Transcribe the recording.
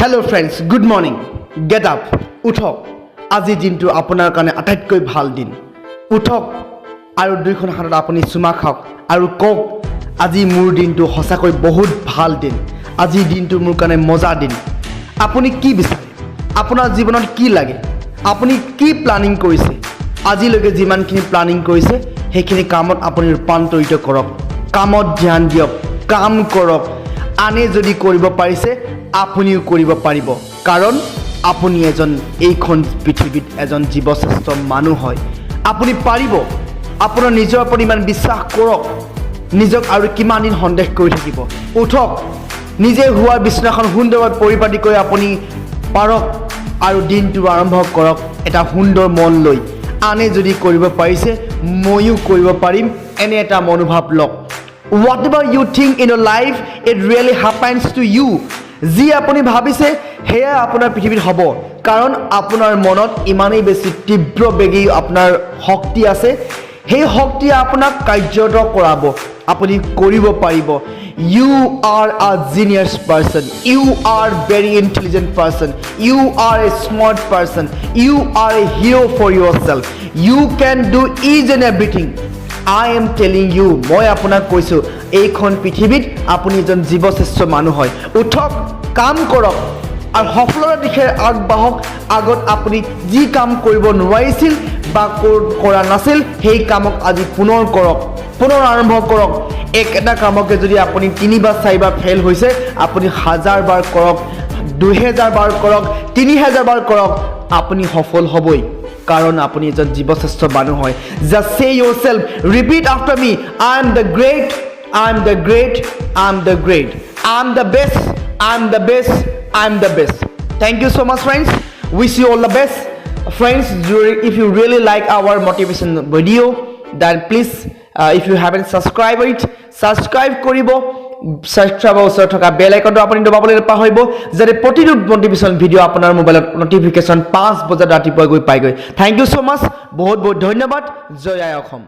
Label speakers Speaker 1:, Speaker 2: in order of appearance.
Speaker 1: Hello friends, good morning. Get up. উঠক আজি দিনটো আপোনাৰ কাৰণে আটাইতকৈ ভাল দিন উঠক আৰু দুইখন হাতত আপুনি চুমা খাওক আৰু কক আজি মোৰ দিনটো সঁচাকৈ বহুত ভাল দিন আজি দিনটো মোৰ কাৰণে মজা দিন আপুনি কি বিচাৰে আপোনাৰ জীৱনত কি লাগে আপুনি কি প্ল্যানিং কৰিছে আজিলৈকে যিমানখিনি প্ল্যানিং কৰিছে সেইখিনি কামত আপুনি ৰূপান্তৰিত কৰক কামত ধ্যান দিয়ক কাম কৰক আনে যদি কৰিব পাৰিছে আপুনিও কৰিব পাৰিব কাৰণ আপুনি এজন এইখন পৃথিৱীত এজন জীৱশ্ৰেষ্ঠ মানুহ হয় আপুনি পাৰিব আপোনাৰ নিজৰ ওপৰত ইমান বিশ্বাস কৰক নিজক আৰু কিমান দিন সন্দেহ কৰি থাকিব উঠক নিজে হোৱা বিছনাখন সুন্দৰভাৱে পৰিপাটি কৰি আপুনি পাৰক আৰু দিনটো আৰম্ভ কৰক এটা সুন্দৰ মন লৈ আনে যদি কৰিব পাৰিছে ময়ো কৰিব পাৰিম এনে এটা মনোভাৱ লওক whatever you think in your life it really happens to you যি আপুনি ভাবিছে হেয়া আপোনাৰ পৃথিৱীত হ'ব কাৰণ আপোনাৰ মনত ইমানেই বেছি তীব্ৰ বেগী আপোনাৰ শক্তি আছে সেই শক্তি আপোনাক কাৰ্যৰত কৰাব আপুনি কৰিব পাৰিব you are a genius person you are very intelligent person you are a smart person you are a hero for yourself you can do each and everything I am telling you মই আপোনাক কৈছো এইখন পৃথিৱীত আপুনি এজন জীৱশ্ৰেষ্ঠ মানুহ হয় উঠক কাম কৰক আৰু সফলতাৰ দিশে আগবাঢ়ক আগত আপুনি যি কাম কৰিব নোৱাৰিছিল বা কৰা নাছিল সেই কামক আজি পুনৰ কৰক পুনৰ আৰম্ভ কৰক একেটা কামকে যদি আপুনি 3 বা 4 বাৰ ফেল হৈছে আপুনি 1000 বাৰ কৰক 2000 বাৰ কৰক 3000 বাৰ কৰক আপুনি সফল হ'বই কাৰণ আপুনি এজন জীৱশ্ৰেষ্ঠ মানুহ হয় just say yourself repeat after me I am the great I am the great I am the great I am the best I am the best I am the best thank you so much friends wish you all the best friends if you really like our motivation video then please if you haven't subscribed it subscribe কৰিব সাবস্ক্ৰাইবৰ ওচৰত থকা বেল আইকনটো আপুনি দবাবলৈ নাপাহৰিব যাতে প্ৰতিটো মোটিভেশ্যন video আপোনাৰ মোবাইলত notification 5 বজাত ৰাতিপুৱা গৈ পাইগৈ থ্যাংক ইউ সো মাচ বহুত বহুত ধন্যবাদ জয় আই অসম